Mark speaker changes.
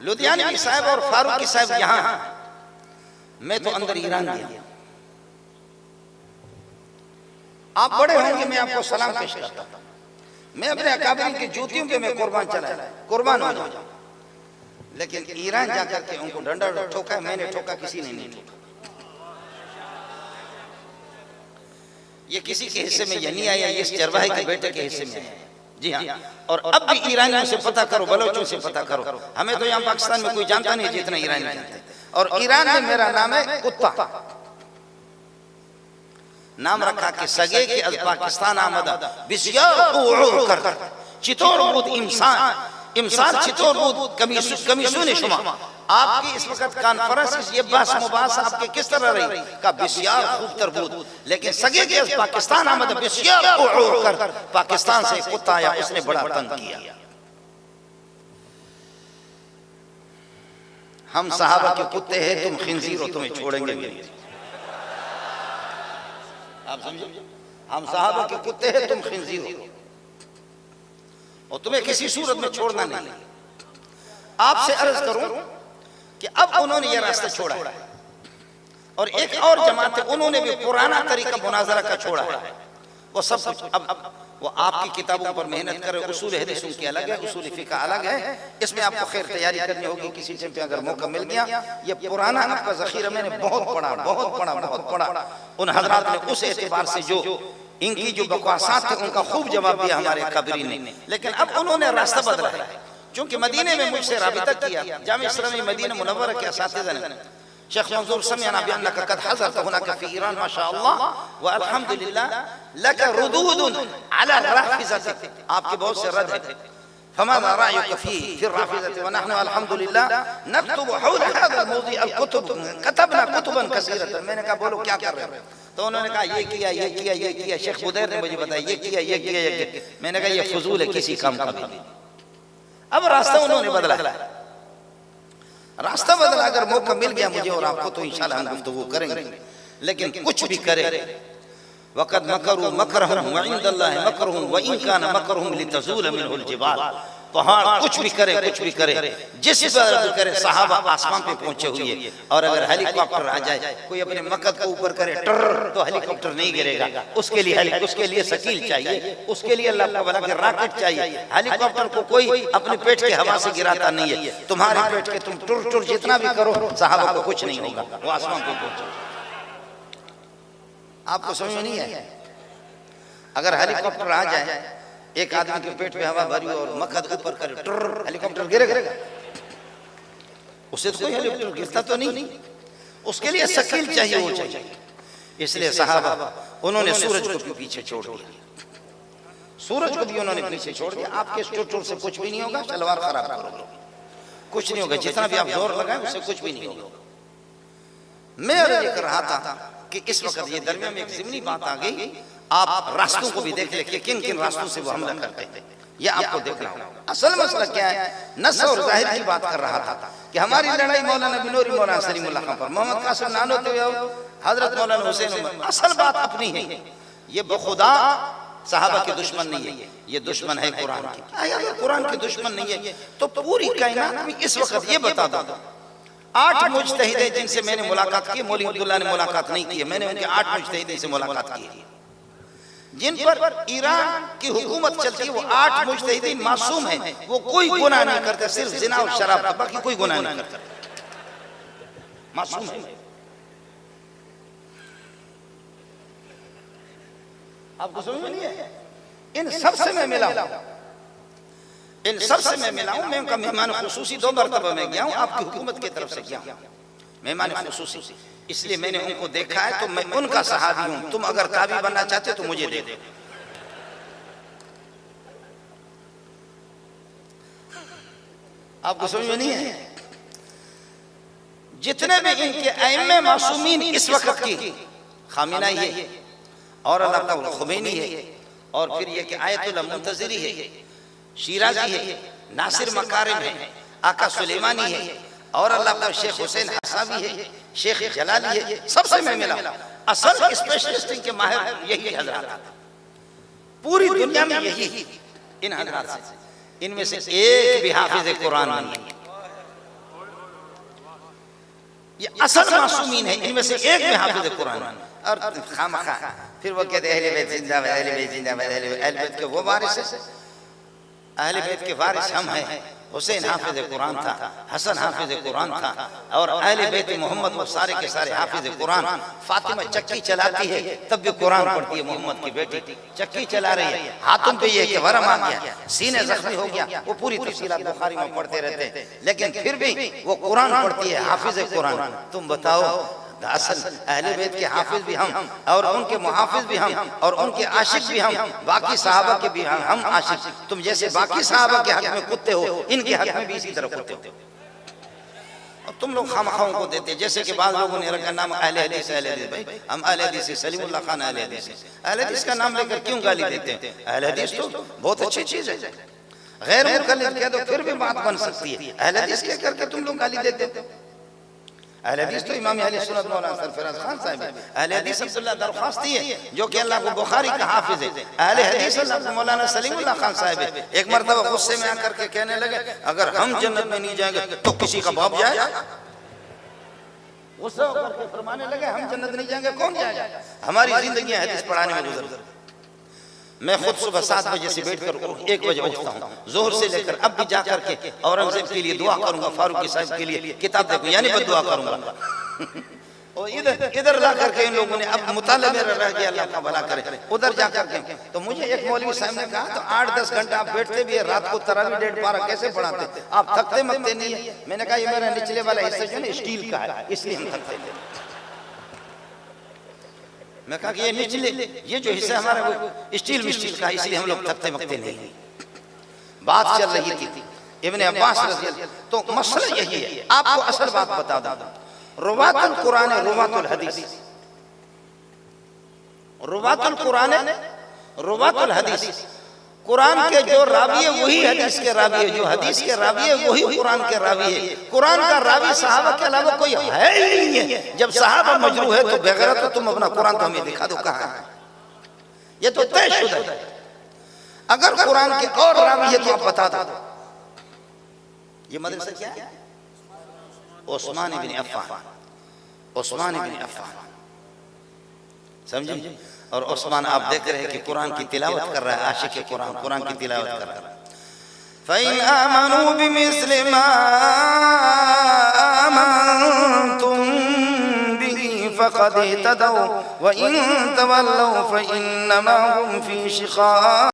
Speaker 1: लुधियानवी साहब और फारूकी साहब यहाँ, मैं तो अंदर ईरान गया। आप बड़े होंगे, मैं आपको सलाम पेश करता हूं। मैं अपने अकाबरीन की जूतियों पे मैं कुर्बान हो जाऊं, लेकिन ईरान जाकर के उनको डंडा ठोका, मैंने ठोका, किसी ने नहीं ठोका। ये किसी के हिस्से में ये नहीं आया, ये इस चरवाहे के बेटे के हिस्से में आया। जी हाँ, और अब भी ईरानियों से पता करो, बलोचों से पता करो। हमें तो यहाँ पाकिस्तान में कोई जानता नहीं जितना ईरानी जानते हैं। और ईरान में मेरा नाम है कुत्ता, नाम रखा कि सगे के अज पाकिस्तान आमदा बिस्यार कर चितौर बूद इमसाल चितौर बूद कमीसून शुमा। आपकी इस वक्त कॉन्फ्रेंस ये बहस मुबास आपके किस तरह रही का बिस्यार खूब तरबूद, लेकिन सगे के अज पाकिस्तान आमदा बिस्यार कर पाकिस्तान से कुत्ता आया, उसने बड़ा तंग किया। हम सहाबा के कुत्ते हैं, तुम खिंजीर हो, तुम्हें छोड़ेंगे नहीं। आप समझे, हम सहाबा के कुत्ते हैं, तुम खिंजीर हो, और तुम्हें किसी सूरत में छोड़ना नहीं। आपसे अर्ज करूं कि अब उन्होंने यह रास्ता छोड़ा है, और एक और जमात है, उन्होंने भी पुराना तरीका मुनाजरा का छोड़ा है। वो सब कुछ अब वो आपकी किताबों पर मेहनत करे। उसूल हदीस की अलग है, उसूल फिक़ह अलग है। इसमें आपको खैर तैयारी करनी होगी किसी टाइम पे, अगर मौका मिल गया। ये पुराना आपका जखीरा मैंने बहुत पढ़ा। उन हजरात ने उस एतबार से जो इनकी जो बकवासात थे उनका खूब जवाब दिया हमारे कबरी ने। लेकिन अब उन्होंने रास्ता बदला है, क्योंकि मदीने में मुझसे राबिता किया। जामिया इस्लामिया मदीना मुनव्वरा के असातिज़ा ने शेख मंजूर समिअना बिअन्नका क़द हज़रत हुनाका फ़ी ईरान माशाअल्लाह व अल्हम्दुलिल्लाह लका रुदूदुन अला राफ़िज़तिक, आपके बहुत से रद है। फमाज़ा रायुका फ़ी राफ़िज़ति व नहनु अल्हम्दुलिल्लाह नक्तुबु हौल हाज़ा अल-मौज़ी अल-कुतुब कतबना कुतुबन कसीरतन। मैंने कहा बोलो क्या कर रहे हो? तो उन्होंने कहा ये किया। शेख बुदैर ने मुझे बताया ये किया। मैंने कहा ये फजूल है, किसी काम का भी नहीं। अब रास्ता उन्होंने बदला, रास्ता बदला। अगर मौका मिल गया मुझे और आपको तो इंशाअल्लाह हम गुफ्तगू करेंगे। लेकिन कुछ भी करे, वक़द मकरू मकरहुम व इंदल्लाहि मकरुहुम व इन कान मकरुहुम लितज़ूल मिनहुल जिबाल। पहाड़ कुछ भी करे, जिस पर भी करे। सहाबा आसमान पे पहुंचे हुए, और अगर हेलीकॉप्टर आ जाए, कोई अपने मकद को ऊपर करे टर, तो हेलीकॉप्टर नहीं गिरेगा। उसके लिए शकील चाहिए, उसके लिए अल्लाह का वाला के रॉकेट चाहिए। हेलीकॉप्टर को कोई अपने पेट के हवा से गिराता नहीं है। तुम्हारे पेट के तुम टुर जितना भी करो, सहाबा को कुछ नहीं होगा, वो आसमान पे पहुंचे। आपको समझ में नहीं है? अगर हेलीकॉप्टर आ जाए, एक आदमी के पेट में हवा भरी और मकद ऊपर करे टुर, हेलीकॉप्टर गिरेगा? उससे तो कोई हेलीकॉप्टर गिरता तो नहीं। उसके लिए शकील चाहिए, वो चाहिए। इसलिए सहाबा उन्होंने सूरज को भी पीछे छोड़ दिया, सूरज को भी उन्होंने पीछे छोड़ दिया। आपके टुर से कुछ भी नहीं होगा, तलवार खराब करोगे कुछ नहीं होगा, जितना भी आप जोर लगाएं उससे कुछ भी नहीं होगा। मैं ये कर रहा था कि इस वक्त ये दरमियान में एक ज़िमनी बात आ गई। आप रास्तों को भी देख ले कि किन किन रास्तों से वो हमला करते हैं, ये आपको देखना होगा। असल मसला क्या है, नस्ल और ज़ाहिर की बात कर रहा था कि हमारी लड़ाई मौलाना बिनोरी, मौलाना सलीमुल्लाह खां पर, मोहम्मद कासिम नानोतवी, हजरत मौलाना हुसैन उमर। असल बात अपनी है, ये बखुदा सहाबा के दुश्मन नहीं है, ये दुश्मन है कुरान की। अगर कुरान के दुश्मन नहीं है तो पूरी कायनात में इस वक्त ये बता दो 8 मुज्तहिद हैं जिनसे मैंने मुलाकात की। मौलवी अब्दुल्लाह ने मुलाकात नहीं की है, मैंने उनके 8 मुज्तहिदों से मुलाकात की है जिन पर ईरान की हुकूमत चलती है। वो 8 मुज्तहिदीन मासूम हैं, वो कोई गुनाह नहीं करते, सिर्फ जिना और शराब का, बाकी कोई गुनाह नहीं करते, मासूम है। आपको समझ में नहीं है? इन सब से मैं मिला हूं, मैं उनका मेहमान खुसूसी 2 मरतबा में गया हूं, आपकी हुकूमत की तरफ से गया हूं मेहमान खुसूसी। इसलिए मैंने उनको देखा है, तो मैं उनका सहाबी हूं। तुम अगर ताबी बनना चाहते तो मुझे दे दो। आपको समझ में नहीं है? जितने भी इनके अइम्मे मासूमीन इस वक्त की, खामिनाई है और अल्लाह का खुमैनी है, और फिर ये कि आयतुल्लाह मुंतज़िरी है, शीराज़ी है, नासिर मकारिम है, आका सुलेमानी है, और अल्लाह का शेख हुसैन हसावी है, शेख जलाली है। सबसे मैं मिला। असल स्पेशलिस्ट के माहिर यही हजरात, पूरी दुनिया में यही इन हजरात से। इनमें से एक भी हाफिज कुरान नहीं है, ये असल मासूमीन है, इनमें से एक में हाफिज कुरान और खामखा फिर वो कहते अहले बैत जिंदाबाद, अहले बैत जिंदाबाद, अहले बैत के वो वारिस है, अहले बैत के वारिस हम हैं। हुसैन हाफिज कुरान था, हसन हाफिज कुरान था और अहले बैत मोहम्मद वो सारे के सारे हाफिज कुरान। फातिमा चक्की चलाती है तब भी कुरान पढ़ती है, मोहम्मद की बेटी चक्की चला रही है, हाथों पे ये कि वरम आ गया, सीने जख्मी हो गया, वो पूरी तफसीलात बुखारी में पढ़ते रहते हैं, लेकिन फिर भी वो कुरान पढ़ती है, हाफिज कुरान। तुम बताओ, असल अहले बैत के हाफिज भी हम और उनके मुहाफिज भी हम और उनके आशिक भी हम, बाकी सहाबा के भी हम आशिक। तुम जैसे बाकी सहाबा के हक में कुत्ते हो, इनके हक में भी इसी तरह कुत्ते हो। और तुम लोग खामखाओं को देते, जैसे कि बाद लोगों ने रखा नाम अहले हदीस, अहले हदीस। भाई हम अहले हदीस से सलीमुल्लाह खान अहले हदीस है, अहले हदीस का नाम लेकर क्यों गाली देते हैं? अहले हदीस तो बहुत अच्छी चीज है, गैर मुकल्लिद कह दो फिर भी बात बन सकती है, अहले हदीस कह करके तुम लोग गाली देते हो। अहले हदीस तो इमाम अहले सुन्नत मौलाना सरफराज खान साहब है। अहले हदीस अब्दुल्लाह दरख्वास्ती है जो कि अल्लाह को बुखारी का हाफिज है। अहले हदीस अल्लाह मौलाना सलीमुल्लाह खान साहब है। एक मर्तबा गुस्से में आकर के कहने लगे अगर हम जन्नत में नहीं जाएंगे तो किसी का बाप जाएगा। गुस्सा होकर के फरमाने लगे हम जन्नत नहीं जाएंगे, कौन जाएगा? हमारी जिंदगी हदीस पढ़ाने में गुजर गई। मैं खुद सुबह 7 बजे से बैठकर 1 बजे उठता हूँ, जोहर से लेकर अब भी जाकर के औरंगजेब के लिए दुआ करूंगा, फारूकी साहब के लिए किताब देखो यानी बद्दुआ करूंगा। और इधर ला करके इन लोगों ने अब मुताला मेरा रह गया, अल्लाह का भला करे, उधर जाकर के तो मुझे एक मौलवी साहब ने कहा तो 8-10 घंटा आप बैठते भी है, रात को तरावी 1.5 पारा कैसे पढ़ाते, आप थकते मकते नहीं है? मैंने कहा ये मेरा निचले वाला हिस्सा जो है स्टील का है इसलिए हम थकते थे। मैं कहा कि ये निचले ये जो हिस्सा हमारा वो स्टील का है इसलिए हम लोग थकते मकते नहीं। बात चल रही थी इब्ने अब्बास रज़ी अल्लाह, तो मसला यही है, आपको असल बात बता दूं, रुवातुल कुरान रुवातुल हदीस, रुवातुल कुरान रुवातुल हदीस। कुरान के जो रावी है वही हदीस के रावी है, जो हदीस के रावी है वही कुरान के रावी है। कुरान का रावी सहाबा के अलावा कोई है ही नहीं है। जब सहाबा मजरूह है तो बगैर तो तुम अपना कुरान तो हमें दिखा दो कहाँ है, ये तो तयशुदा है। अगर कुरान के और रावी है तो आप बता दो। ये मदरसा क्या है? उस्मान इब्न अफ़्फ़ान, उस्मान इब्न अफ़्फ़ान, समझे? और उस्मान आप देख रहे हैं कि कुरान की तिलावत कर रहा है, आशिक कुरान कुरान की तिलावत कर रहा है। फ़इन आमनू बिमिस्लि मा आमनतुम बिही फ़क़द इहतदौ व इन तवल्लौ फ़इन्नमा हुम फ़ी शिक़ाक़।